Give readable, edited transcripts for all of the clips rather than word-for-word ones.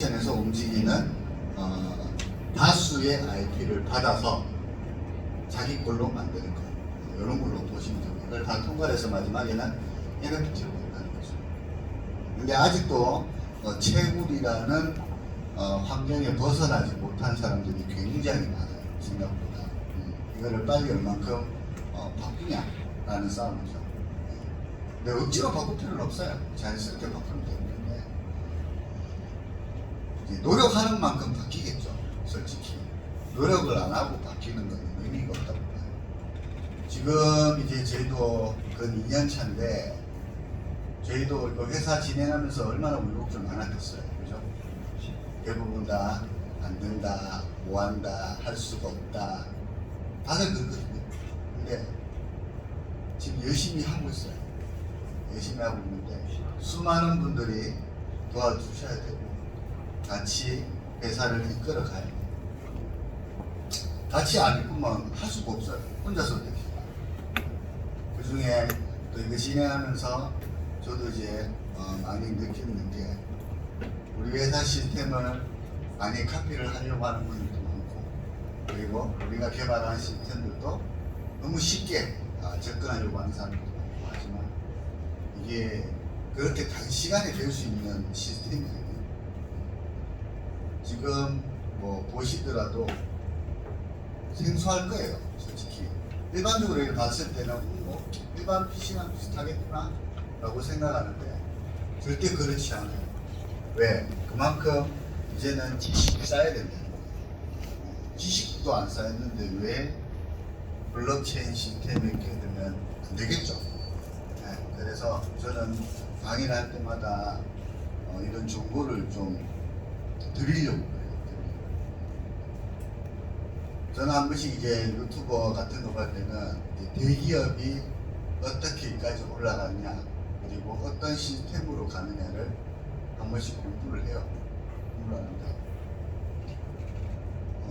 에서 움직이는 다수의 IP를 받아서 자기 걸로 만드는 거, 이런 걸로 보시면 됩니다. 이걸 다 통과해서 마지막에는 NFT로 만드는 거죠. 근데 아직도 채굴이라는 환경에 벗어나지 못한 사람들이 굉장히 많아요. 생각보다. 이거를 빨리 얼만큼 바꾸냐라는 싸움이죠. 근데 억지로 바꿀 필요는 없어요. 자연스럽게 바꾸면 되는데 노력하는 만큼 바뀌겠죠. 솔직히 노력을 안 하고 바뀌는 건 의미가 없다고 봐요. 지금 이제 저희도 근 2년 차인데 저희도 이거 회사 진행하면서 얼마나 우여곡절 많았겠어요. 그죠? 대부분 다 안 된다, 뭐 한다, 할 수가 없다, 다들 그러거든요. 근데 지금 열심히 하고 있어요. 열심히 하고 있는데 수많은 분들이 도와주셔야 되고 같이 회사를 이끌어 가야 돼요. 같이 안 이끌면 할 수가 없어요. 혼자서 됩니다. 그 중에 또 이거 진행하면서 저도 이제 많이 느끼는 게 우리 회사 시스템을 많이 카피를 하려고 하는 분들도 많고, 그리고 우리가 개발한 시스템들도 너무 쉽게 접근하려고 하는 사람들도 많고 하지만 이게 그렇게 단시간에 될 수 있는 시스템이 아니에요. 지금 뭐 보시더라도 생소할 거예요. 솔직히 일반적으로 이렇게 봤을 때는 뭐 일반 PC랑 비슷하겠구나 라고 생각하는데 절대 그렇지 않아요. 왜? 그만큼 이제는 지식이 쌓여야 된다는 거예요. 지식도 안 쌓였는데 왜 블록체인 시스템이 이렇게 되면 안 되겠죠. 네, 그래서 저는 강의를 할 때마다 이런 정보를 좀 드리려고 그래요. 저는 한 번씩 이제 유튜버 같은 거 볼 때는 대기업이 어떻게까지 올라가느냐, 그리고 어떤 시스템으로 가느냐를 한 번씩 공부를 해요. 공부를 하는데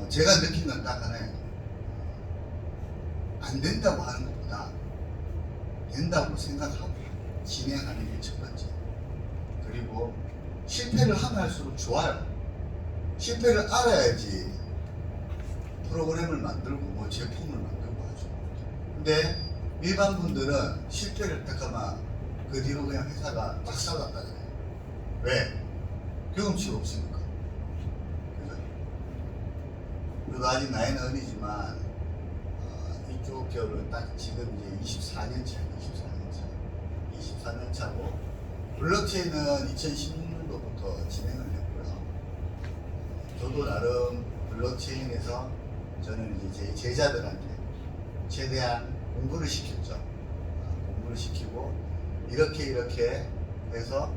제가 느낀 건 딱 하나예요. 안 된다고 하는 것보다 된다고 생각하고 진행하는 게 첫 번째. 그리고 실패를 하면 할수록 좋아요. 실패를 알아야지 프로그램을 만들고 뭐 제품을 만들고 하죠. 근데 일반 분들은 실패를 딱 하면 그 뒤로 그냥 회사가 박살났다 그래요. 왜? 경험치가 없으니까. 그죠? 그리고 아직 나이는 어리지만 이쪽 기업은 딱 지금 이제 24년 차고 블록체인은 2016년도부터 진행을 했고요. 저도 나름 블록체인에서 저는 이제 제 제자들한테 최대한 공부를 시켰죠. 공부를 시키고 이렇게 해서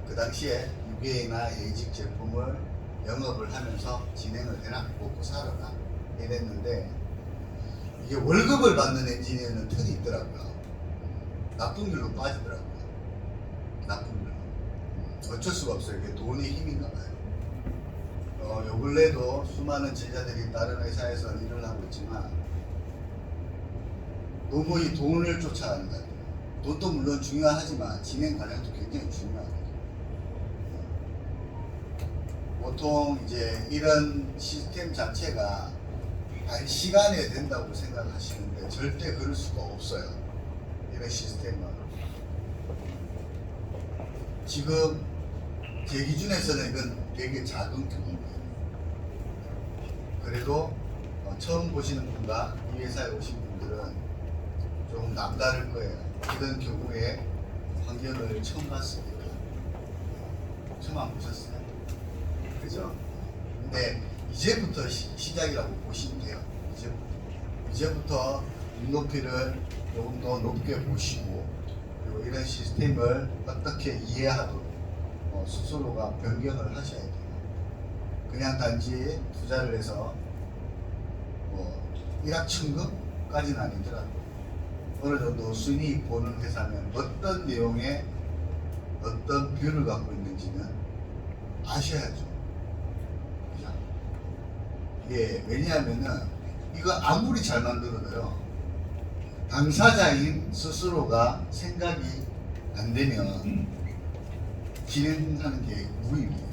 그 당시에 UBA나 에이직 제품을 영업을 하면서 진행을 해라, 먹고 살아라 이랬는데 이게 월급을 받는 엔지니어는 턴이 있더라고요. 나쁜 길로 빠지더라고요. 나쁜 길로. 어쩔 수가 없어요. 이게 돈의 힘인가 봐요. 요 근래도 수많은 제자들이 다른 회사에서 일을 하고 있지만 너무 이 돈을 쫓아가는 것 같아요. 돈도 물론 중요하지만 진행 과정도 굉장히 중요하거든요. 보통 이제 이런 시스템 자체가 단시간에 된다고 생각하시는데 절대 그럴 수가 없어요. 이런 시스템은 지금 제 기준에서는 이건 되게 작은 규모입니다. 그래도 처음 보시는 분과 이 회사에 오신 분들은 조금 남다를 거예요. 이런 경우에 환경을 처음 봤으니까. 처음 안 보셨어요? 그죠? 근데 이제부터 시작이라고 보시면 돼요. 이제부터 눈높이를 조금 더 높게 보시고, 그리고 이런 시스템을 어떻게 이해하도록 스스로가 변경을 하셔야 돼요. 그냥 단지 투자를 해서 일확천금까지는 아니더라도 어느 정도 수익이 보는 회사면 어떤 내용에 어떤 뷰를 갖고 있는지는 아셔야죠. 그죠? 이게 왜냐하면은 이거 아무리 잘 만들어도요, 당사자인 스스로가 생각이 안 되면 진행하는 게 무의미해요.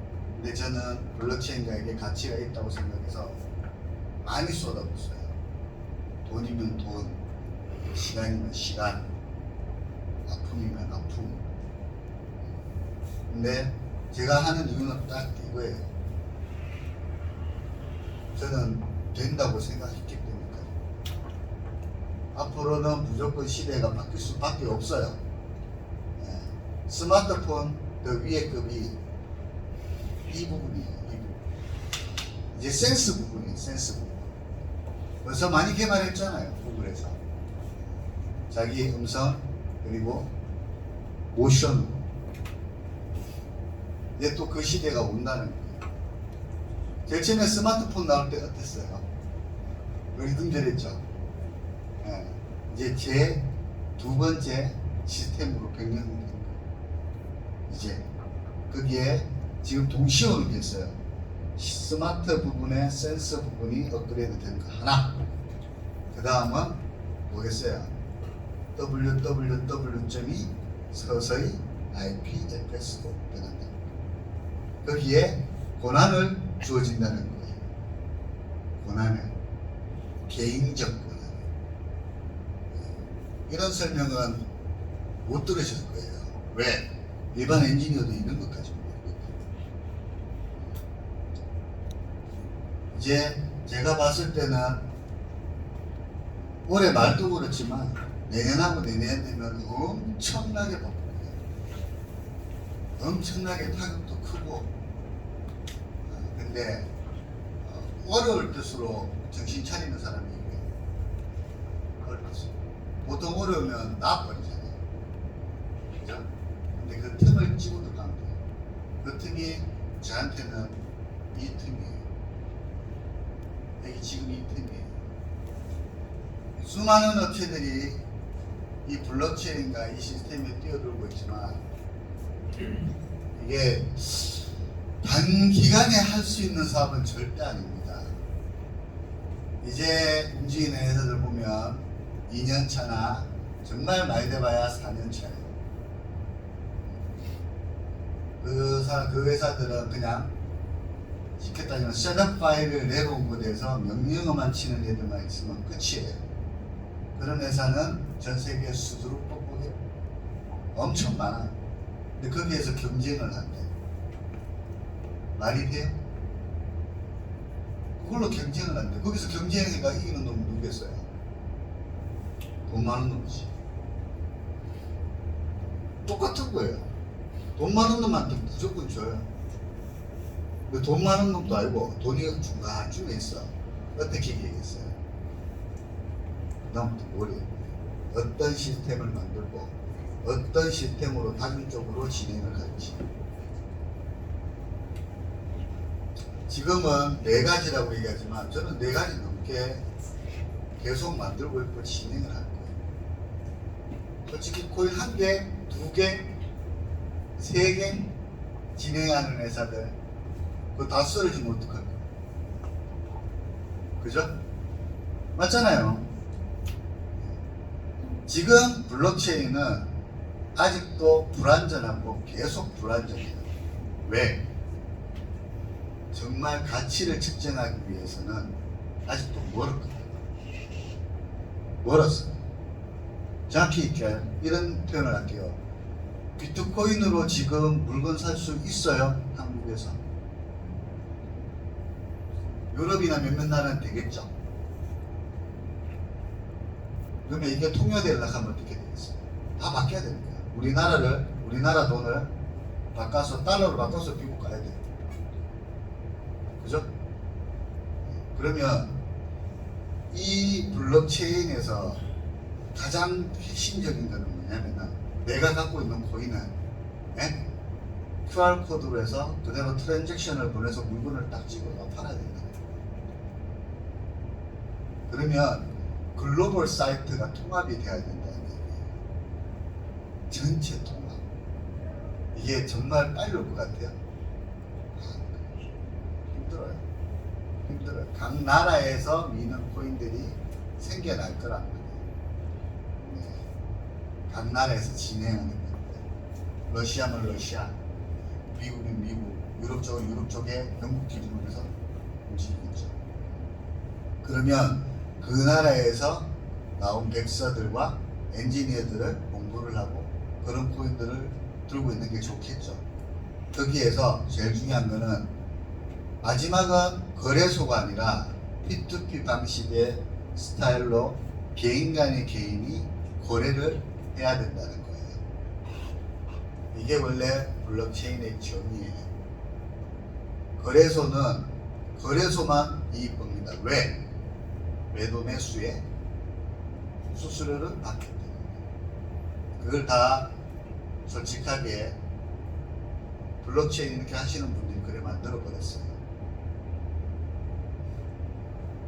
근데 저는 블록체인과 이게 가치가 있다고 생각해서 많이 쏟아붓어요. 돈이면 돈, 시간이면 시간, 아픔이면 아픔. 근데 제가 하는 이유는 딱 이거예요. 저는 된다고 생각했기 때문에. 앞으로는 무조건 시대가 바뀔 수밖에 없어요. 예. 스마트폰 더 위에 급이 이 부분이에요. 이 부분. 이제 센스 부분이에요. 센스 부분. 벌써 많이 개발했잖아요. 구글에서. 자기 음성 그리고 모션. 이제 또 그 시대가 온다는 거예요. 제일 처음에 스마트폰 나올 때 어땠어요? 리듬절했죠. 예. 이제 제 두 번째 시스템으로 변경이 된 거예요. 이제 거기에 지금 동시에 오는 게 있어요. 스마트 부분에 센서 부분이 업그레이드 된 거 하나. 그 다음은 뭐겠어요? www.이 서서히 IPFS로 변한다. 거기에 권한을 주어진다는 거예요. 권한을 개인적 권한. 이런 설명은 못 들으실 거예요. 왜? 일반 엔지니어도 이런 것까지 모르거든요. 이제 제가 봤을 때는 올해 말도 그렇지만 내년하고 내년 되면 엄청나게 바쁩니다. 엄청나게 타격도 크고. 근데 어려울 때수록 정신 차리는 사람이 있고요. 어려울 때수록. 보통 어려우면 나버리잖아요. 그죠? 근데 그 틈을 집어 들어가면 돼요. 그 틈이 저한테는 이 틈이에요. 여기 지금 이 틈이에요. 수많은 업체들이 이 블록체인과 이 시스템에 뛰어들고 있지만 이게 단기간에 할 수 있는 사업은 절대 아닙니다. 이제 움직이는 회사들 보면 2년 차나 정말 많이 돼봐야 4년 차예요. 그 회사들은 그냥 쉽게 따지면 셋업 파일을 내려온 곳에서 명령어만 치는 애들만 있으면 끝이에요. 그런 회사는 전 세계 수두룩 뻑뻑해요. 엄청 많아. 근데 거기에서 경쟁을 한대. 말이 돼요? 그걸로 경쟁을 한대. 거기서 경쟁해가 이기는 놈은 누구겠어요? 돈 많은 놈이지. 똑같은 거예요. 돈 많은 놈한테 무조건 줘요. 근데 돈 많은 놈도 아니고 돈이 중간중에 있어. 어떻게 얘기했어요? 그 다음부터 뭘 해요? 어떤 시스템을 만들고 어떤 시스템으로 다중적으로 진행을 할지. 지금은 4가지라고 얘기하지만 저는 4가지 넘게 계속 만들고 있고 진행을 할 거예요. 솔직히 코인 1개, 2개, 3개 진행하는 회사들 그거 다 쓰러지면 어떡할 거예요? 그죠? 맞잖아요. 지금 블록체인은 아직도 불안전하고 계속 불안전해요. 왜? 정말 가치를 측정하기 위해서는 아직도 멀었거든요. 멀었어요. 정확히 이런 표현을 할게요. 비트코인으로 지금 물건 살 수 있어요? 한국에서? 유럽이나 몇몇 나라는 되겠죠? 그러면 이게 통일되려고 하면 어떻게 되겠어요? 다 바뀌어야 되는 거예요. 우리나라 돈을 바꿔서 달러로 바꿔서 미국 가야 돼요. 그죠? 그러면 이 블록체인에서 가장 핵심적인 것은 뭐냐면은 내가 갖고 있는 코인은 QR코드로 해서 그대로 트랜잭션을 보내서 물건을 딱 찍어서 팔아야 된다. 그러면 글로벌 사이트가 통합이 돼야 된다는 얘기예요. 전체 통합. 이게 정말 빨리 올 것 같아요. 힘들어요. 힘들어요. 각 나라에서 미는 코인들이 생겨날 거란 말이에요. 네. 각 나라에서 진행하는 건데, 러시아면 러시아, 미국은 미국, 유럽 쪽은 유럽 쪽에 영국 기준으로 해서 움직이겠죠. 그러면 그 나라에서 나온 백서들과 엔지니어들을 공부를 하고 그런 코인들을 들고 있는 게 좋겠죠. 거기에서 제일 중요한 거는 마지막은 거래소가 아니라 P2P 방식의 스타일로 개인 간의 개인이 거래를 해야 된다는 거예요. 이게 원래 블록체인의 정의예요. 거래소는 거래소만 이익 봅니다. 왜? 매도 매수에 수수료를 받기 때문에. 그걸 다 솔직하게 블록체인 이렇게 하시는 분들이 그래 만들어 버렸어요.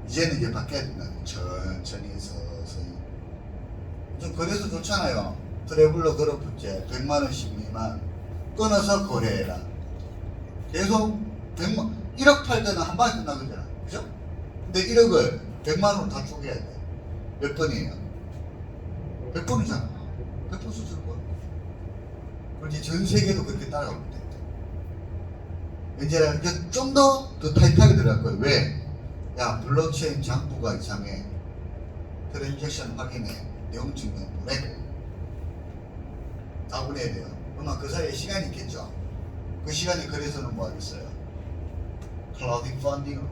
이제는 이제 바뀌어야 된다. 천천히 서서히. 좀 거래소 좋잖아요. 트래블러 걸어붙제 100만원씩 미만 끊어서 거래해라. 계속 100만 1억 팔 때는 한 방에 끝나거잖아. 그죠? 근데 1억을 100만원으로 다 쪼개야 돼. 몇 번이에요? 100번이잖아. 100번 수술 번. 그렇지. 전 세계도 그렇게 따라가고 있대. 이제 좀 더 타이트하게 들어갈 거예요. 왜? 야, 블록체인 장부가 이상해. 트랜잭션 확인해. 내용 증명 보내고. 다 보내야 돼요. 그러면 그 사이에 시간이 있겠죠. 그 시간이 그래서는 뭐 하겠어요? 클라우딩 펀딩으로.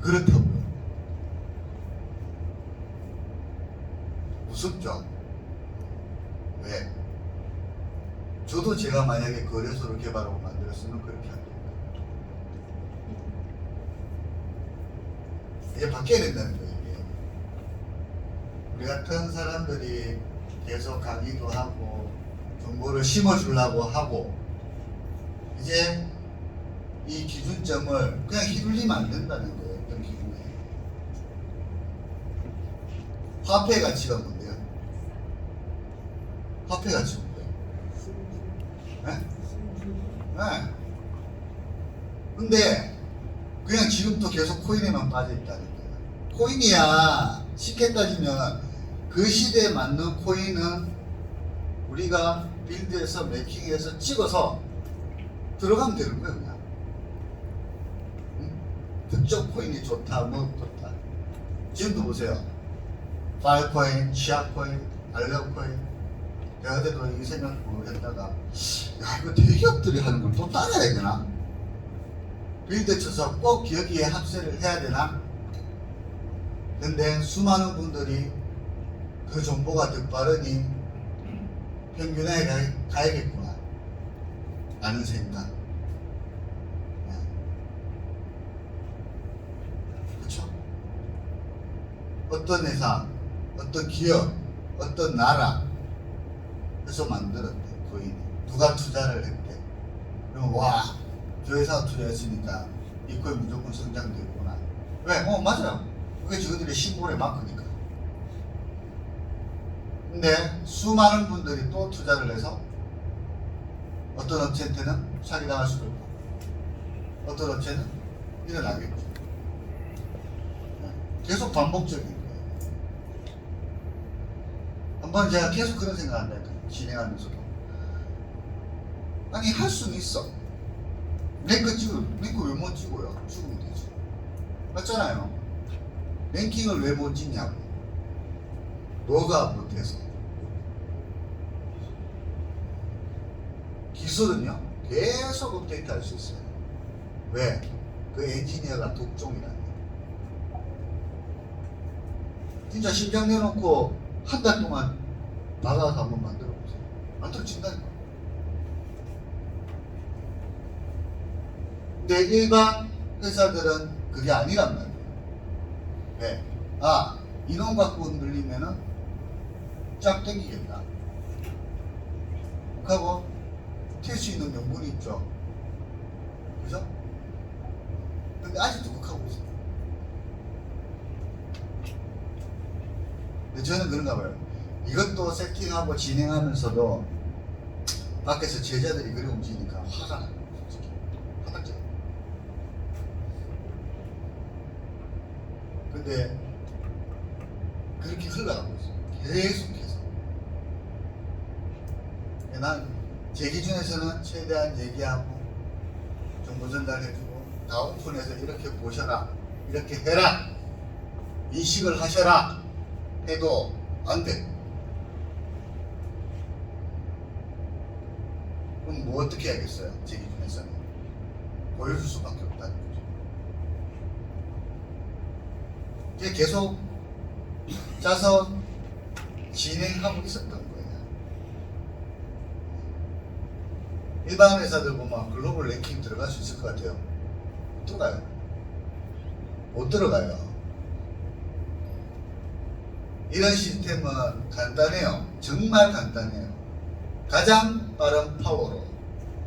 그렇다고요. 무섭죠? 왜? 저도 제가 만약에 거래소를 개발하고 만들었으면 그렇게 합니다. 이제 바뀌어야 된다는 거예요. 이게. 우리 같은 사람들이 계속 강의도 하고 정보를 심어주려고 하고 이제 이 기준점을 그냥 휘둘리면 안 된다는 거예요. 어떤 기준에. 화폐 가치가 뭔데요? 화폐 가치가 뭔데요? 네? 네. 근데 그냥 지금도 계속 코인에만 빠져 있다는 거예요. 코인이야. 쉽게 따지면 그 시대에 맞는 코인은 우리가 빌드해서 매킹해서 찍어서 들어가면 되는 거예요. 그냥. 특정 코인이 좋다, 뭐 좋다. 지금도 보세요. 파일코인, 치아코인, 알레코인. 내가 그때도 이 생각을 했다가, 야, 이거 대기업들이 하는 걸 또 따라야 되나? 빌드 쳐서 꼭 여기에 합세를 해야 되나? 근데 수많은 분들이 그 정보가 더 빠르니 평균에 가야겠구나. 라는 생각. 그렇죠? 어떤 회사, 어떤 기업, 어떤 나라에서 만들었대. 코인이. 누가 투자를 했대. 그러면 와, 저 회사가 투자했으니까 이 코인 무조건 성장되구나. 왜? 맞아요. 그게 저희들의 신고의 마크니까. 근데 수많은 분들이 또 투자를 해서 어떤 업체한테는 사기당할 수도 있고 어떤 업체는 일어나겠죠. 계속 반복적인 거예요. 한번 제가 계속 그런 생각을 한다니까. 진행하면서도 아니 할 수는 있어. 내 거 왜 못 찍어요? 찍으면 되지. 맞잖아요. 랭킹을 왜 못 찍냐고. 너가 못해서. 기술은요 계속 업데이트 할 수 있어요. 왜? 그 엔지니어가 독종이라는 거예요. 진짜 심장 내놓고 한 달 동안 나가서 한번 만들어 보세요. 만들어진다니까. 근데 일반 회사들은 그게 아니란 말이에요. 왜? 인원 갖고 늘리면은 쫙 땡기겠다. 하고 튈 수 있는 명분이 있죠. 그죠? 근데 아직도 그렇게 하고 있어요. 근데 저는 그런가 봐요. 이것도 세팅하고 진행하면서도 밖에서 제자들이 그래 움직이니까 화가 나요. 솔직히. 화딱지. 근데 그렇게 흘러가고 있어요. 계속해서. 난 제 기준에서는 최대한 얘기하고 정보 전달해주고 다 오픈해서 이렇게 보셔라, 이렇게 해라, 인식을 하셔라 해도 안 돼. 그럼 뭐 어떻게 해야겠어요? 제 기준에서는 보여줄 수밖에 없다는 거죠. 이게 계속 짜서 진행하고 있었던 거예요. 일반 회사들 보면 글로벌 랭킹 들어갈 수 있을 것 같아요. 못 들어가요. 못 들어가요. 이런 시스템은 간단해요. 정말 간단해요. 가장 빠른 파워로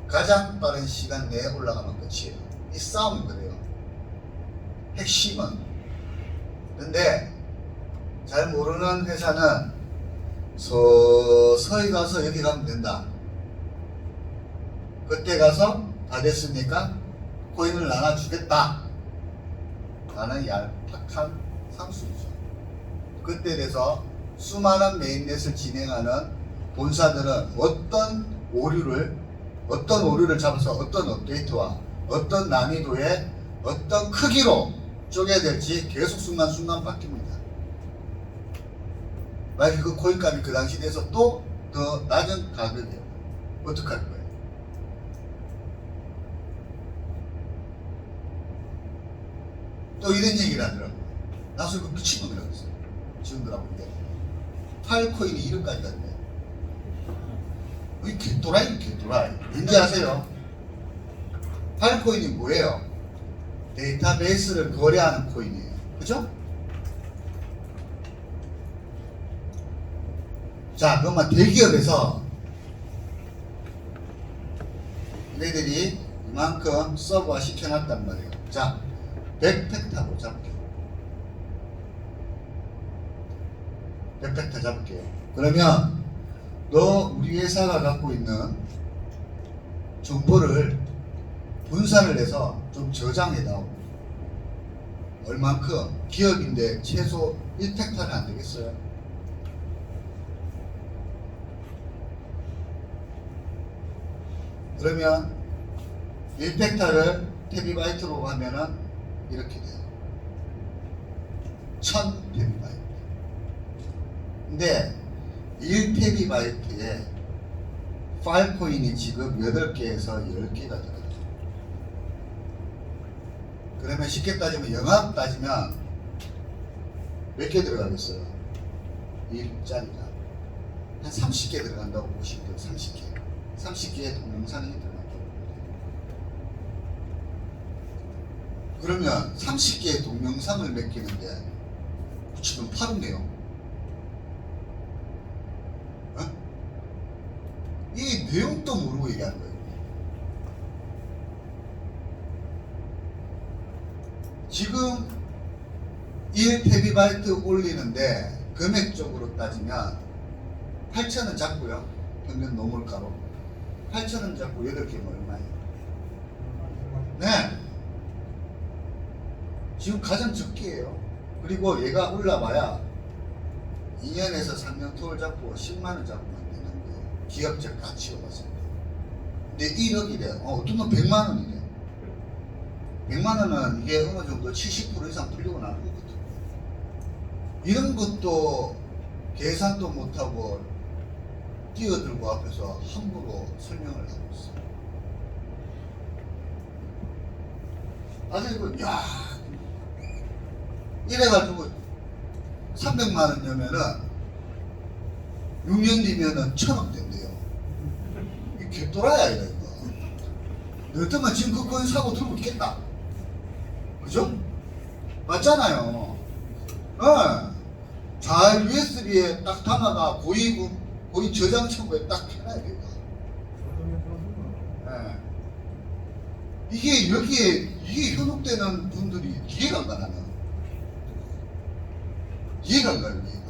가장 빠른 시간 내에 올라가면 끝이에요. 이 싸움은 그래요. 핵심은. 근데 잘 모르는 회사는 서서히 가서 여기 가면 된다. 그때 가서 다 됐으니까 코인을 나눠주겠다 라는 얄팍한 상수이죠. 그때 돼서 수많은 메인넷을 진행하는 본사들은 어떤 오류를 잡아서 어떤 업데이트와 어떤 난이도의 어떤 크기로 쪼개야 될지 계속 순간순간 바뀝니다. 만약에 그 코인값이 그 당시 돼서 또 더 낮은 가격이에요. 어떡할 거예요? 또 이런 얘기를 하더라고요. 나서 이거 미친놈이라고 했어요. 지금들하고 이게 파일코인이 이름까지 갔네. 이 개또라이. 왠지 아세요? 파일코인이 뭐예요? 데이터베이스를 거래하는 코인이에요. 그죠? 자, 그러면 대기업에서 얘네들이 이만큼 서버화 시켜놨단 말이에요. 자, 백팩터로 잡을게요. 백팩터 잡을게요. 그러면 너 우리 회사가 갖고 있는 정보를 분산을 해서 좀 저장해다오. 얼만큼? 기업인데 최소 1팩터는 안 되겠어요? 그러면 1팩터를 테비바이트로 하면은 이렇게 돼요. 1000테비바이트. 근데 1테비바이트에 파일코인이 지금 8개에서 10개가 들어가요. 그러면 쉽게 따지면 영합 따지면 몇 개 들어가겠어요? 1짜리가 한 30개 들어간다고 보시면 돼요. 30개의 동영상이 들어간다고. 그러면 30개의 동영상을 맡기는데 지금 파는데요. 어? 이 내용도 모르고 얘기하는 거예요. 지금 1테비바이트 올리는데 금액적으로 따지면 8,000원 잡고요. 평균 노멀가로 8,000원 잡고 8개면 얼마예요? 네. 지금 가장 적게예요. 그리고 얘가 올라봐야 2년에서 3년 토를 잡고 10만원 잡으면 되는 거예요. 기업적 가치로 봤을 때. 근데 1억이래. 어떤 건 100만원이래. 100만원은 이게 어느 정도 70% 이상 풀리고 나는 거거든요. 이런 것도 계산도 못하고 뛰어들고 앞에서 함부로 설명을 하고 있어요. 아주 이거, 야, 이래가지고 300만원 냐면은 6년 뒤면은 1,000억 된대요. 이게 개또라야, 이거. 너 같으면 지금 그 코인 사고 들고 있겠다. 그죠? 맞잖아요. 잘 USB에 딱 담아가 고위 저장 창고에 딱 해놔야 돼요. 이게 이게 현혹되는 분들이 이해가 안 가, 나는. 이해가 안 가요, 이해가.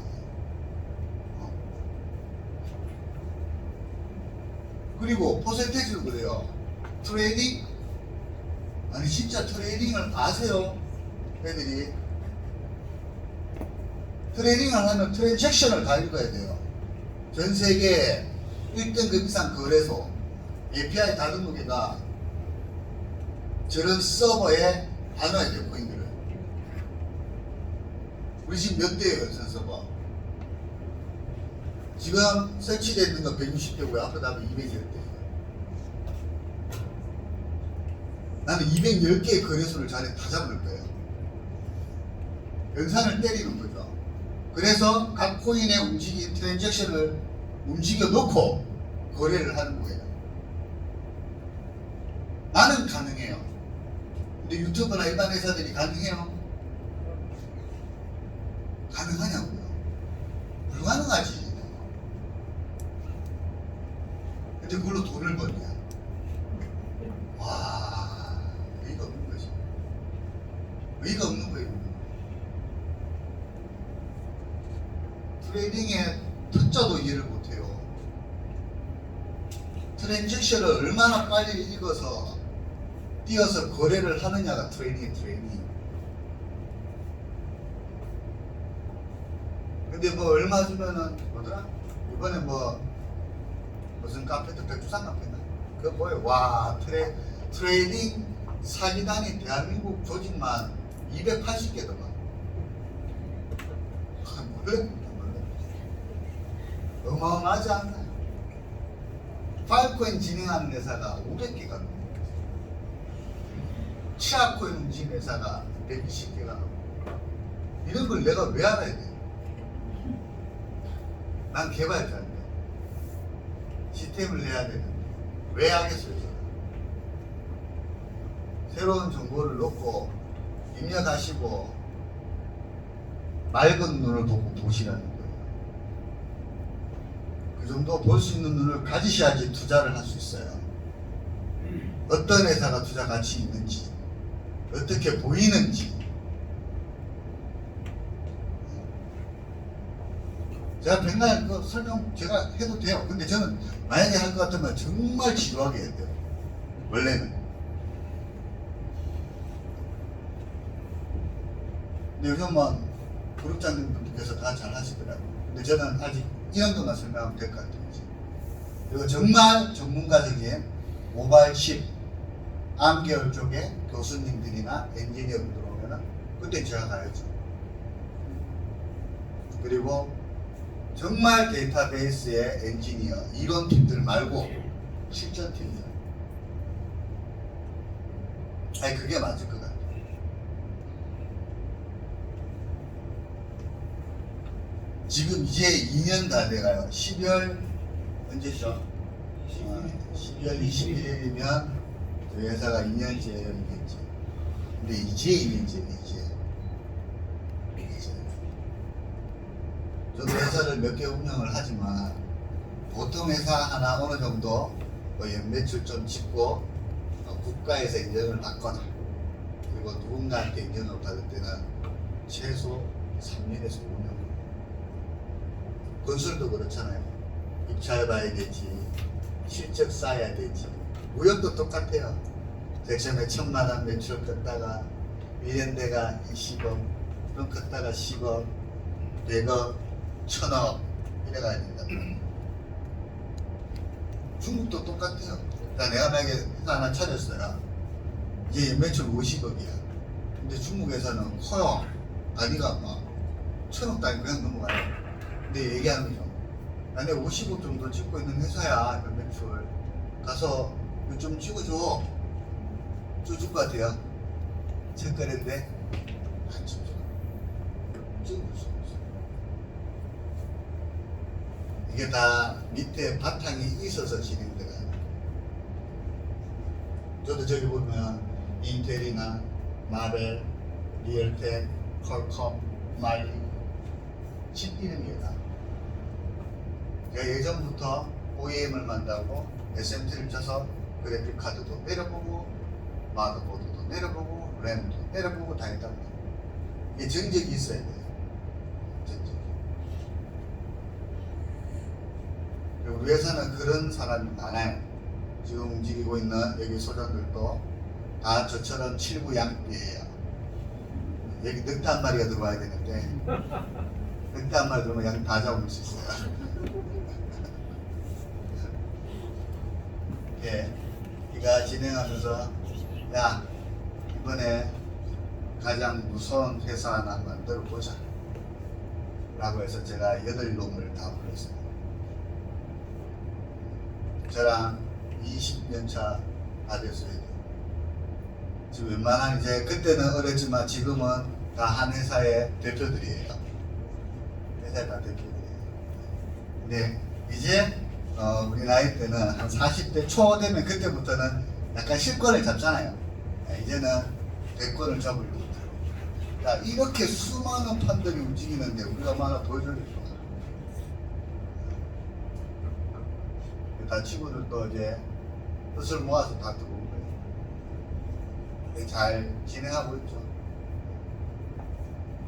그리고 퍼센테이지도 그래요. 트레이딩? 아니, 진짜 트레이딩을 아세요? 애들이. 트레이딩을 하면 트랜잭션을 다 읽어야 돼요. 전 세계 1등급 이상 거래소, API 다듬기가 저런 서버에 다뤄야 돼요, 코인들을. 우리 지금 몇 대예요, 전 서버? 지금 설치되어 있는 거 160대고요. 앞으로 나면 210대. 나는 210개의 거래소를 자리에 다 잡을 거예요. 연산을 때리는 거죠. 그래서 각 코인의 움직인 트랜잭션을 움직여 놓고 거래를 하는 거예요. 나는 가능해요. 근데 유튜브나 일반 회사들이 가능해요? 가능하냐고요? 불가능하지. 근데 그걸로 돈을 버냐? 와, 의의가 없는 거지. 의의가 없는 거예요. 트레이딩의 특자도 이해를 못해요. 트랜잭션을 얼마나 빨리 읽어서 띄어서 거래를 하느냐가 트레이딩. 근데 뭐 얼마 주면은 뭐더라? 이번에 뭐 무슨 카페도 백두산 카페나 그거 뭐예요? 와, 트레이딩 사기단이 대한민국 조직만 280개더만. 몰래? 어마어마하지 않나요? 파일코인 진행하는 회사가 500개가 넘어요. 치아코인 움직이는 회사가 120개가 넘어요. 이런 걸 내가 왜 알아야 돼? 난 개발자인데 시스템을 내야 되는데 왜 하겠어요? 새로운 정보를 넣고 입력하시고 맑은 눈을 보고 보시라는 거예요. 그 정도 볼 수 있는 눈을 가지셔야지 투자를 할 수 있어요. 어떤 회사가 투자 가치 있는지, 어떻게 보이는지. 제가 백날 그 설명 제가 해도 돼요. 근데 저는 만약에 할 것 같으면 정말 지루하게 해야 돼요. 원래는. 근데 요즘은 그룹장님들께서 다 잘 하시더라고요. 근데 저는 아직 이 정도만 설명하면 될 것 같아요. 그리고 정말 전문가적인 모바일 칩, 암 계열 쪽에 교수님들이나 엔지니어분들 오면은 그때 제가 가야죠. 그리고 정말 데이터베이스의 엔지니어, 이론팀들 말고 실전팀들. 아니, 그게 맞을 것 같아요. 지금 이제 2년 다 돼가요. 12월 언제죠? 12월 21일이면 저희 회사가 2년째였겠지. 근데 이제 2년째네, 이제. 저도 회사를 몇 개 운영을 하지만 보통 회사 하나 어느 정도 연매출 좀 짓고 국가에서 인정을 받거나 그리고 누군가한테 인정을 받을 때는 최소 3년에서 5년. 건설도 그렇잖아요. 입찰봐야 되지, 실적 쌓아야 되지. 무역도 똑같아요. 섹션에 1000만원 매출 컸다가 1년대가 20억, 그럼 컸다가 10억, 100억, 1000억 이래가야 된다. 중국도 똑같아요. 그러니까 내가 만약에 회사 하나 차렸어요. 이제 매출 50억이야. 근데 중국 회사는 커요. 단위가 막 1000억 단위 그냥 넘어가요. 근데 얘기하는 거죠. 나내 50억 정도 찍고 있는 회사야. 그 매출 가서 이거 좀 찍어줘. 찍어줄 것 같아요. 첫거래인데 안 찍어줘. 찍어줄 수 없어. 이게 다 밑에 바탕이 있어서 진행돼요. 저도 저기 보면 인텔이나 마벨, 리얼텍, 퀄컴, 마이 칩 이름이에요. 제가 예전부터 OEM을 만들고 SMT를 쳐서 그래픽 카드도 내려보고 마더보드도 내려보고 램도 내려보고 다 했단 말이에요. 이게 전적이 있어야 돼요. 전적이. 그리고 우리 회사는 그런 사람이 많아요. 지금 움직이고 있는 여기 소장들도 다 저처럼 7구 양띠예요. 여기 늑대 한 마리가 들어와야 되는데 늑대 한 마리 들어오면 양 다 잡을 수 있어요. 예, 네가 진행하면서 야 이번에 가장 무서운 회사 하나 만들어 보자 라고 해서 제가 8놈을 다 불렀어요. 저랑 20년차 다 됐어야 돼요. 지금 웬만한 이제 그때는 어렸지만 지금은 다 한 회사의 대표들이에요. 회사의 다 대표들이에요. 근데 이제 우리 나이 때는 한 40대 초 되면 그때부터는 약간 실권을 잡잖아요. 이제는 대권을 잡으려고 들어요. 자, 이렇게 수많은 판들이 움직이는데 우리가 뭐 하나 보여주겠어. 다 친구들도 이제 뜻을 모아서 다 들어온 거예요. 잘 진행하고 있죠.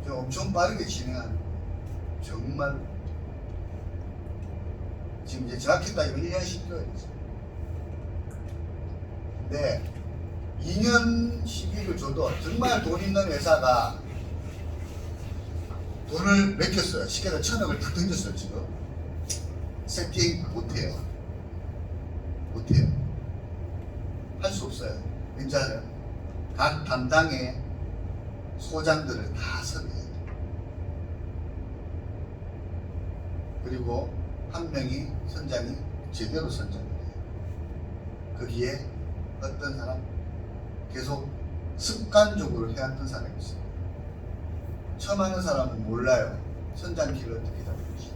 엄청 빠르게 진행하는 거예요. 정말 지금 이제 정확히 따지면 1년씩 뛰어야 되죠. 근데 2년 시기를 줘도 정말 돈 있는 회사가 돈을 맡겼어요. 시계에다 1,000억을 다 던졌어요. 지금 세팅 못해요. 할 수 없어요. 왠지 알아요? 각 담당의 소장들을 다 섭외해야 돼요. 그리고 한 명이 선장이 제대로 선장이 돼요. 거기에 어떤 사람 계속 습관적으로 해왔던 사람이 있어요. 처음 하는 사람은 몰라요. 선장 길을 어떻게 잡을지,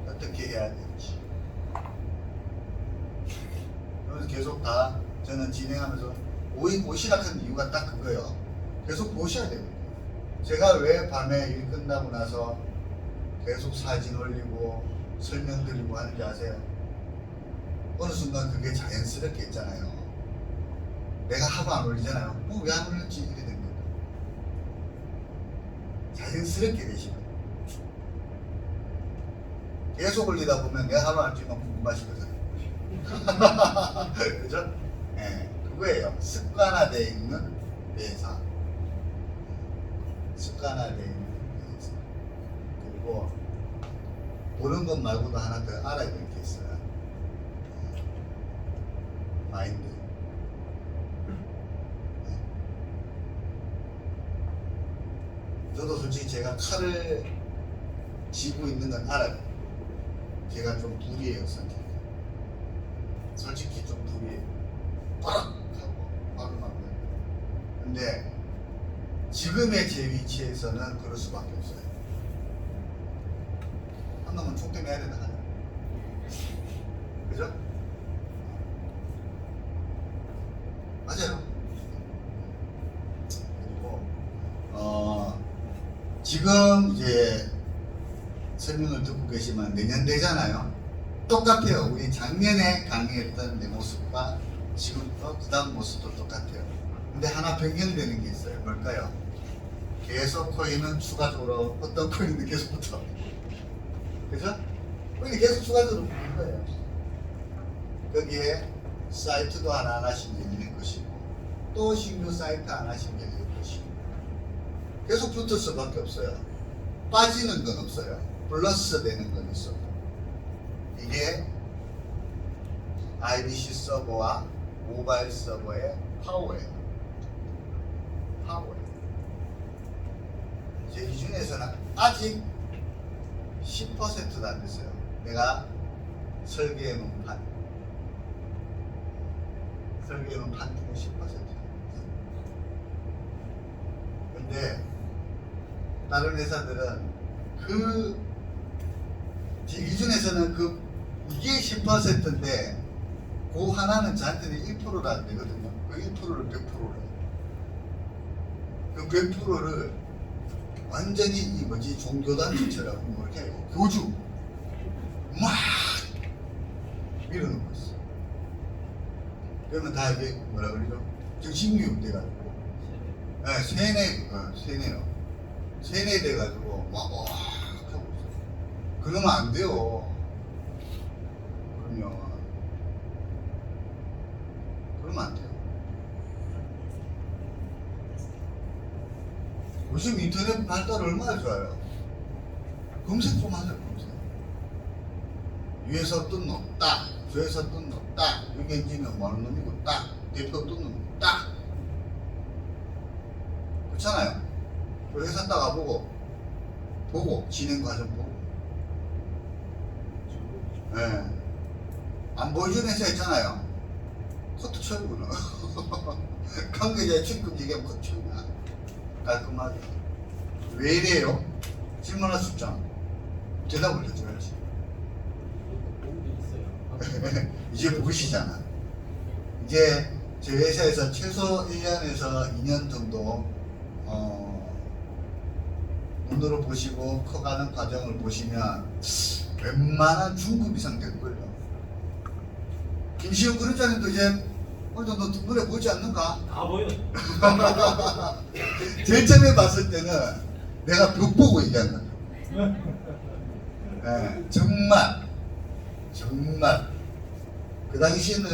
어떻게 해야 될지. 그래서 계속 다 저는 진행하면서 오시락한 이유가 딱 그거예요. 계속 보셔야 됩니다. 제가 왜 밤에 일 끝나고 나서 계속 사진 올리고 설명드리고 하는지 아세요? 어느 순간 그게 자연스럽게 있잖아요. 내가 하고 안 올리잖아요. 뭐 왜 안 올렸지? 이렇게 된 거예요. 자연스럽게 되시면 계속 올리다 보면 내가 하고 안 찍으면 궁금하시거든요. 그죠? 네, 그거예요. 습관화되어 있는 회사. 습관화되어 있는 회사. 그리고 보는 것 말고도 하나 더 알아야 될 게 있어요. 마인드. 저도 솔직히 제가 칼을 쥐고 있는 건 알아요. 제가 좀 불이에요, 성격이. 솔직히 좀 불이에요. 빡! 하고 빡 맞고. 근데 지금의 제 위치에서는 그럴 수밖에 없어요. 한 놈은 촉대 내야 된다 하냐. 그죠? 맞아요. 그리고 지금 이제 설명을 듣고 계시면 내년 되잖아요. 똑같아요. 우리 작년에 강의했던 내 모습과 지금도 그 다음 모습도 똑같아요. 근데 하나 변경되는 게 있어요. 뭘까요? 계속 코인은 추가적으로 어떤 코인은 계속 붙어. 그죠? 코인이 계속 추가적으로 붙는 거예요. 거기에 사이트도 하나씩 열릴 것이고 또 신규 사이트 하나씩 열릴 것이고 계속 붙을 수밖에 없어요. 빠지는 건 없어요. 플러스 되는 건 있어요. 이게 IBC 서버와 모바일 서버의 파워예요. 제 기준에서는 아직 10%도 안 됐어요. 내가 설계해 놓은 판 중에 10%. 근데 다른 회사들은 제 기준에서는 이게 10%인데 그 하나는 저한테는 1%도 안 되거든요. 그 1%를 100%를 그 100%를 완전히 종교단체처럼 뭐 이렇게 교주 막 밀어넣고 있어. 그러면 다 이게 뭐라 그러죠? 정신교육 돼가지고 세뇌 돼가지고 막 하고 있어. 그러면 안 돼요. 그러면 안 돼요. 요즘 인터넷 발달 얼마나 좋아요. 검색 좀 하세요. 검색. 위에서 뜬 놈, 딱. 저에서 뜬 놈. 딱 여기 엔지니어 뭐하는 놈이고 딱 대표 뜬 놈 딱 그렇잖아요. 회사 딱 보고 진행 과정 보고 예. 안 보여주는 회사 있잖아요. 코트 쳐요 그는 관계자의 출금 얘기하면 코트 쳐요. 깔끔하게 왜 이래요? 질문할 수 있잖아. 대답을 해줘야지. 이제 보이시잖아. 이제 제 회사에서 최소 1년에서 2년 정도 눈으로 보시고 커가는 과정을 보시면 웬만한 중급 이상 될걸요. 김시우 그룹장님도 이제 어느 정도 눈에 보이지 않는가? 다 보여. 제일 처음에 봤을 때는 내가 벽 보고 얘기한 거야. 네, 정말 그 당시에는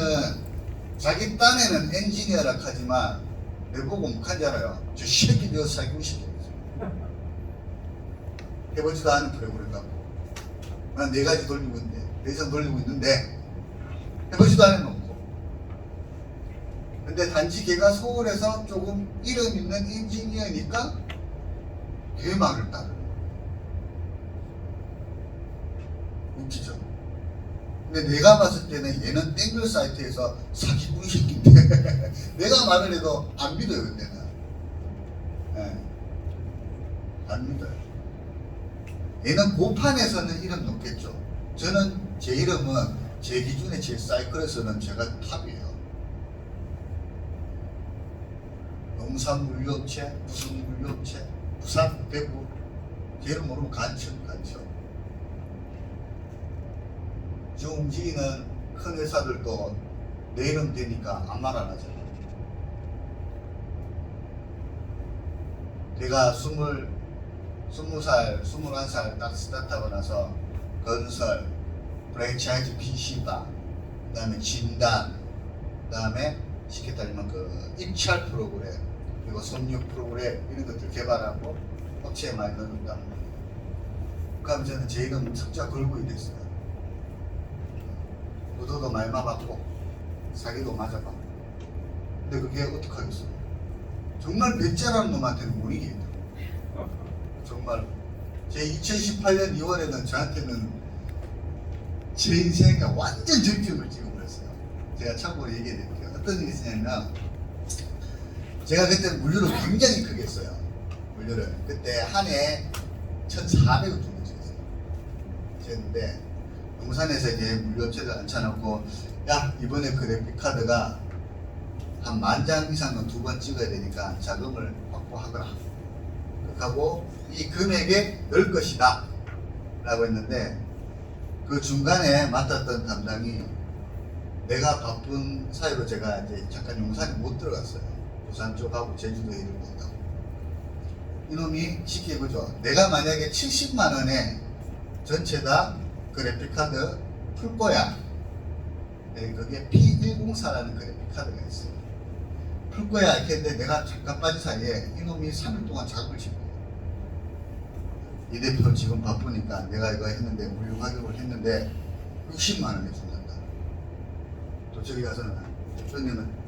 자기 딴에는 엔지니어라 하지만 내보고 뭐한 줄 알아요? 저 새끼 너 사기고 싶겠어. 해보지도 않은 프로그램 갖고 난 4가지 돌리고 있는데 4장 돌리고 있는데 해보지도 않은 놈고. 근데 단지 걔가 서울에서 조금 이름 있는 엔지니어니까 걔 말을 따르는 거야. 웃기죠? 근데 내가 봤을 때는 얘는 땡글 사이트에서 사기꾼 새끼인데 내가 말을 해도 안 믿어요 그때는. 네. 안 믿어요. 얘는 고판에서는 이름 높겠죠. 저는 제 이름은 제 기준에 제 사이클에서는 제가 탑이에요. 용산 물류업체, 무슨 물류업체, 부산, 대구, 제 이름 모르면 간첩. 지금지는 큰 회사들도 내 이름 되니까 아무 말 안 하잖아. 제가 20살, 21살 딱 스타트하고 나서 건설, 프랜차이즈 PC방, 그 다음에 진단, 그 다음에 쉽게 따지면 그 입찰 프로그램, 그리고 손육 프로그램 이런 것들 개발하고 업체에 많이 넣었다는 거예요. 그럼 저는 제 이름 석자 걸고 됐어요. 부도도 많이 맞았고 사기도 맞아봤고. 근데 그게 어떡하겠어요? 정말 배째라는 놈한테는 못 이기겠다. 정말 제 2018년 2월에는 저한테는 제 인생에 완전 절정을 찍어버렸어요. 제가 참고로 얘기해 드릴게요. 어떤 일이 있었냐면 제가 그때 물류를 굉장히 크게 했어요. 물류를 그때 한 해 1,400억 정도 찍었어요. 찍었는데 용산에서 이제 물류업체를 앉혀놓고 야 이번에 그래픽카드가 한 10,000장 이상은 2번 찍어야 되니까 자금을 확보하거라. 그렇게 하고 이 금액에 넣을 것이다 라고 했는데 그 중간에 맡았던 담당이 내가 바쁜 사이로 제가 이제 잠깐 용산에 못 들어갔어요. 부산 쪽하고 제주도에 일을 못하고 이놈이 쉽게 보죠. 내가 만약에 70만 원에 전체 다 그래픽카드 풀 거야. 네, 그게 P104라는 그래픽카드가 있어요. 풀 거야 이렇게 했는데 내가 잠깐 빠진 사이에 이놈이 3일 동안 작업을 친 거예요. 이 대표 지금 바쁘니까 내가 이거 했는데 물류 가격을 했는데 60만 원에 준단다. 또 저기 가서는 대표님은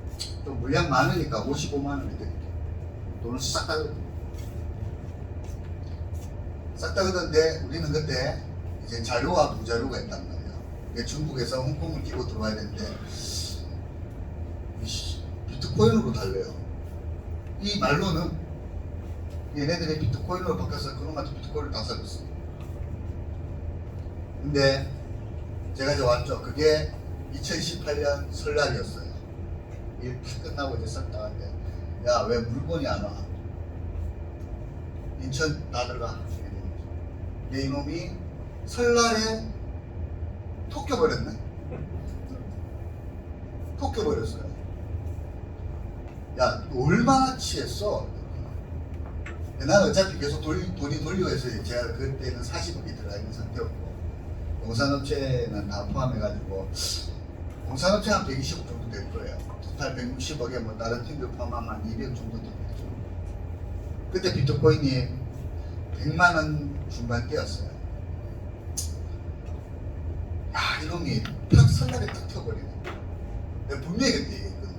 또 물량 많으니까 55만 원에 드릴게요. 돈을 싹 다 걷어. 싹 다 걷었는데 우리는 그때 이제 자료와 부자료가 있단 말이에요. 중국에서 홍콩을 끼고 들어와야 되는데 비트코인으로 달래요. 이 말로는 얘네들이 비트코인으로 바뀌어서 그놈한테 비트코인을 다 살렸어. 근데 제가 이제 왔죠. 그게 2018년 설날이었어요. 일 다 끝나고 이제 싹 나갔는데 야 왜 물건이 안 와? 인천 다 들어가. 이놈이 설날에 톡 껴버렸네. 톡 껴버렸어요. 야, 너 얼마나 취했어? 난 어차피 계속 돈이 돌리고 해서 제가 그때는 40억이 들어가 있는 상태였고 공산업체는 다 포함해가지고 공산업체 한 120억 정도 될 거예요. 토탈 160억에 뭐 다른 팀들 포함하면 200억 정도 되겠죠. 그때 비트코인이 100만 원 중반대였어요. 야, 이놈이 탁 설날에 딱 튀어버리네. 내가 분명히 그때 얘기했거든요.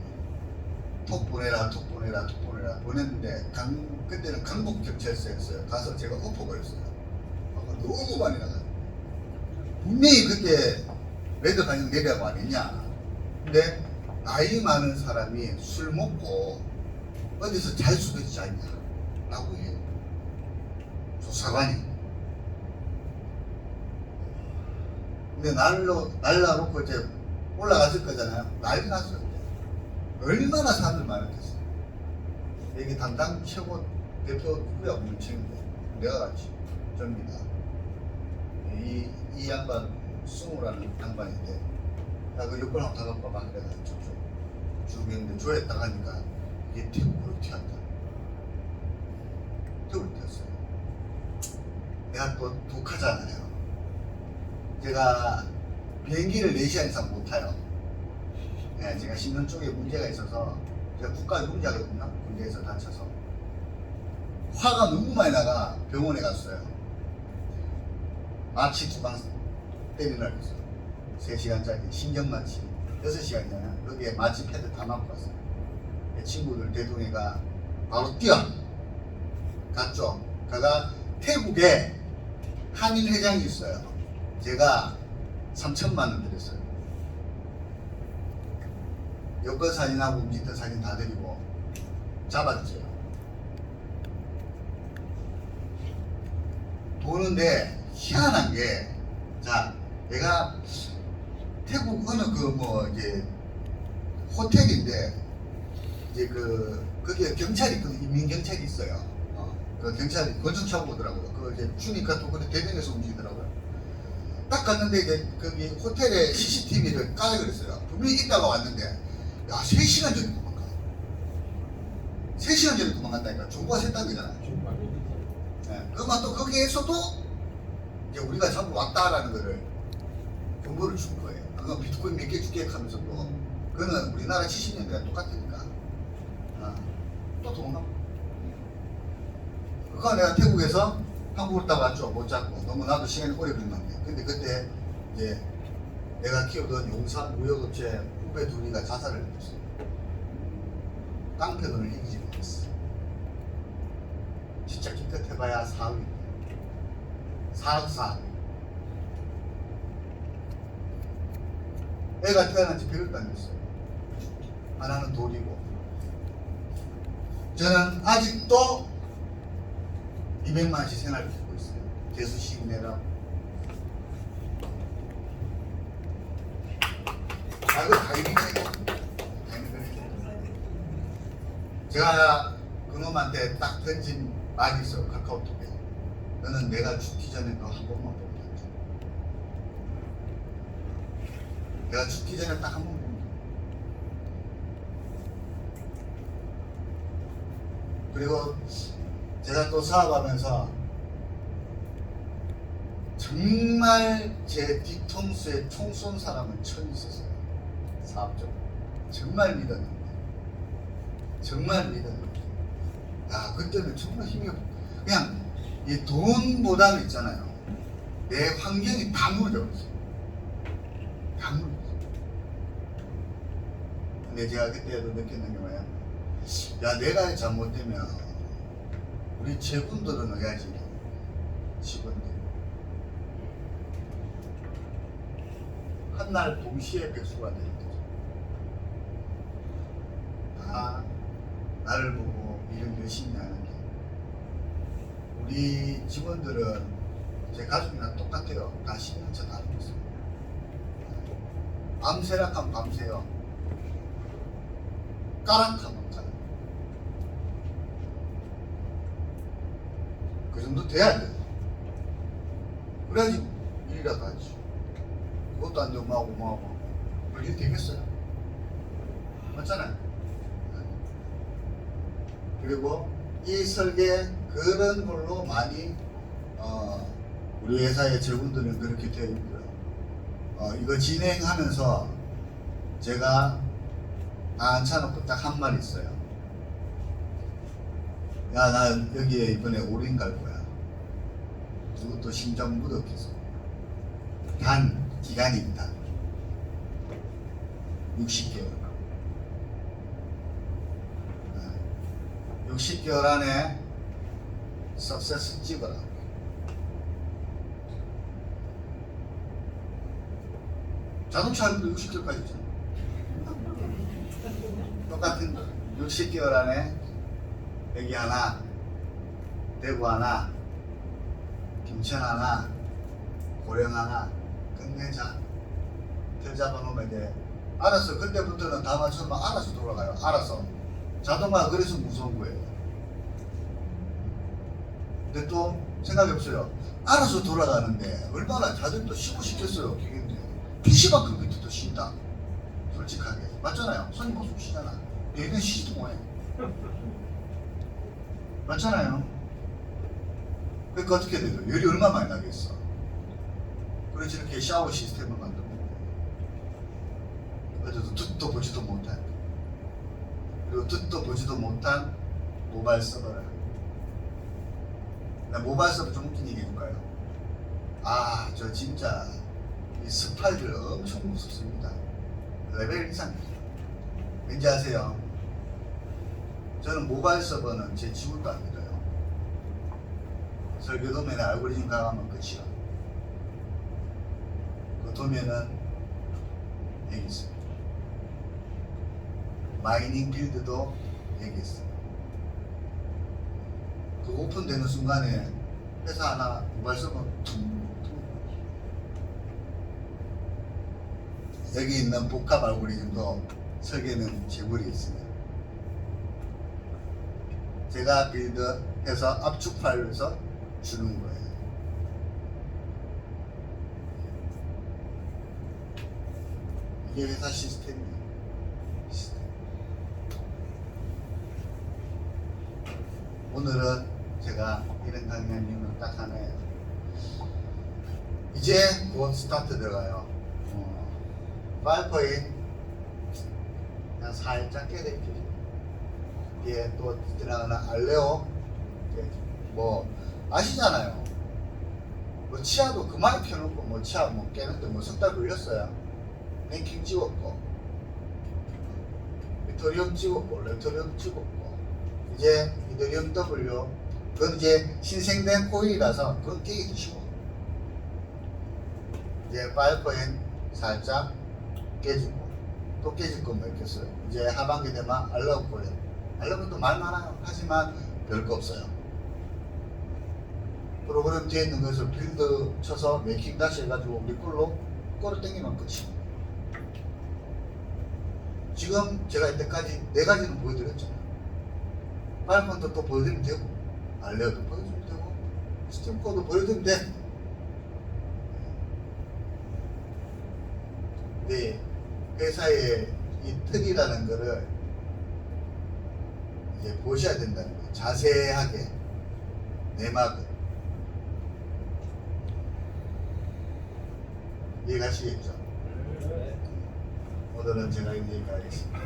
톡 보내라, 톡 보내라, 톡 보내라. 보냈는데 그때는 강북경찰서였어요. 가서 제가 엎어버렸어요. 너무 많이 나가요. 분명히 그때 레드 반영 내리라고 안 했냐. 근데 나이 많은 사람이 술 먹고 어디서 잘 수도 있지 않냐 라고 해요. 조사관이. 근데 날라놓고 이제 올라갔을 거잖아요. 난리 났어요. 얼마나 사람들 많았겠어요. 여기 담당 최고 대표 누구야? 문친인데 내가 같이 접니다. 이 양반 승우라는 양반인데 야 그 여권 한번 다 갖고 와봐. 그래가 저쪽 쭉 했는데 조에 딱 하니까 이게 태국으로 튀었다. 태국으로 튀었어요. 내가 또 독하잖아요. 제가 비행기를 4시간 이상 못 타요. 네, 제가 심장 쪽에 문제가 있어서 제가 국가용자거든요. 군대에서 다쳐서 화가 너무 많이 나가 병원에 갔어요. 마취 2방 때리려고 했어요. 3시간짜리 신경마취 6시간이잖아요. 거기에 마취 패드 다 맞고 왔어요. 내 친구들 대동이가 바로 뛰어 갔죠. 가가 태국에 한인 회장이 있어요. 제가 3천만 원 드렸어요. 여권 사진하고 움직이던 사진 다 드리고 잡았죠. 도는데 희한한 게, 자, 내가 태국 어느 이제 호텔인데 이제 거기에 경찰이 인민 경찰이 있어요. 그 경찰이 권총 차고 오더라고요. 그 이제 추니까 또 그래 대면에서 움직이더라고요. 딱 갔는데 이제 거기 호텔에 CCTV를 깔아 그랬어요. 분명히 있다가 왔는데 야 3시간 전에 도망가. 3시간 전에 도망간다니까. 정보가 샜다는 거잖아요. 네. 그만 또 거기에서도 이제 우리가 잡으러 왔다라는 거를 정보를 준 거예요. 그건 비트코인 몇 개 줄게 하면서 또 그거는 우리나라 70년대랑 똑같으니까 또 도망가. 그거 내가 태국에서 한국으로 딱 왔죠. 못 잡고 너무 나도 시간이 오래 걸렸는데 근데 그때 이제 내가 키우던 용산 무역업체 후배 둘이가 자살을 했어요. 깡패돈을 이기지 못했어. 진짜 기껏 해봐야 4억인데 4억 4. 애가 태어난 지 100일도 안 됐어요. 하나는 돌이고 저는 아직도 200만원씩 생활을 하고 있어요. 대수식 내라고. 이거 다이빙이에요. 제가 그놈한테 딱 던진 말이 있어요. 카카오톡에. 너는 내가 죽기 전에 너 한 번만 보면 돼. 내가 죽기 전에 딱 한 번 보면 돼. 그리고 제가 또 사업하면서 정말 제 뒤통수에 총 쏜 사람은 처음 있었어요. 사업적으로. 정말 믿었는데. 정말 믿었는데. 야, 그때는 정말 힘이 없어. 그냥 이 돈보다는 있잖아요. 내 환경이 다 무너졌어요. 다 무너졌어요. 근데 제가 그때도 느꼈는 게 뭐야? 야, 내가 잘못되면 우리 제군들은 해야지. 직원들. 한날 동시에 백수가 되는 거죠. 다 나를 보고 일을 열심히 하는데 우리 직원들은 제 가족이랑 똑같아요. 다 10년차 다 알고 있어요. 밤새락하면 밤새요. 까락하면 까락. 그 정도 돼야 돼. 그래야지 일이라도 하지. 그것도 안 되고 뭐하고 그럴 일 되겠어요? 맞잖아요. 그리고 이 설계 그런 걸로 많이 우리 회사의 직원들은 그렇게 되어 있고요. 이거 진행하면서 제가 다 앉혀놓고 딱 한 말 있어요. 야, 나 여기에 이번에 올인 갈 거야. 그것도 심장 무덕해서. 단 기간이 있다. 60개월. 60개월 안에 석세스 찍어라. 자동차 할때 60개월까지 있잖아. 똑같은 거. 60개월 안에 여기 하나, 대구 하나, 김천 하나, 고령 하나 끝내자. tel 잡아놓으면 이제 알아서 그때부터는 다 맞추면 알아서 돌아가요. 알아서. 자동화가 그래서 무서운 거예요. 근데 또 생각해보세요. 알아서 돌아가는데 얼마나 자들도 쉬고 싶겠어요. 기계인데 PC방 컴퓨터도 쉰다. 솔직하게 맞잖아요. 손님 모습 쉬잖아. 얘는 쉬지도 못해. 맞잖아요. 그러니까 어떻게 돼요? 열이 얼마나 많이 나겠어. 그래서 이렇게 샤워 시스템을 만들고 그래도 듣도 보지도 못한, 그리고 듣도 보지도 못한 모바일 서버를. 나 모바일 서버 좀 웃긴 얘기 해줄까요? 아, 저 진짜 이 스파이들 엄청 무섭습니다. 레벨 이상이죠. 왠지 아세요? 저는 모바일 서버는 제 지구도 안 믿어요. 설계 도면에 알고리즘 강하면 끝이야. 그 도면은 여기 있습니다. 마이닝 빌드도 여기 있어요. 그 오픈되는 순간에 회사 하나 모바일 서버 여기 있는 복합 알고리즘도 설계는 제물이 있습니다. 제가 빌드해서 압축 파일로 해서 주는 거예요. 이게 회사 시스템이에요. 시스템. 오늘은 제가 이런 강연 이유는 딱 하나예요. 이제 곧 스타트 들어가요. 파이퍼인 그냥 살짝 깨닫죠. 뒤에 또 지나가는 알레오, 뭐 아시잖아요. 뭐 치아도 그만 켜놓고 뭐 치아 뭐 깨는데 뭐 석 달 걸렸어요. 랭킹 찍었고, 이더리움 찍었고, 레터리움 찍었고, 이제 이더리움 W, 그건 이제 신생된 코일이라서 그건 깨기도 쉬워. 이제 파이퍼인 살짝 깨지고, 또 깨질 건 뭐 있겠어요. 이제 하반기 되면 알러브 코일. 알러브도 말 많아요. 하지만 별거 없어요. 프로그램 뒤에 있는 것을 빌드 쳐서 메이킹 다시 해가지고 미끌로 꼬를 당기면 끝이에요. 지금 제가 이때까지 4가지는 보여드렸잖아요. 파이썬도 또 보여드리면 되고, 알레어도 보여드리면 되고, 스팀코도 보여드리면 돼. 네, 회사의 이 틀이라는 거를 이제 보셔야 된다는 거예요. 자세하게 내막을. 이해가시겠죠? 오늘은 제가 여기까지 하겠습니다.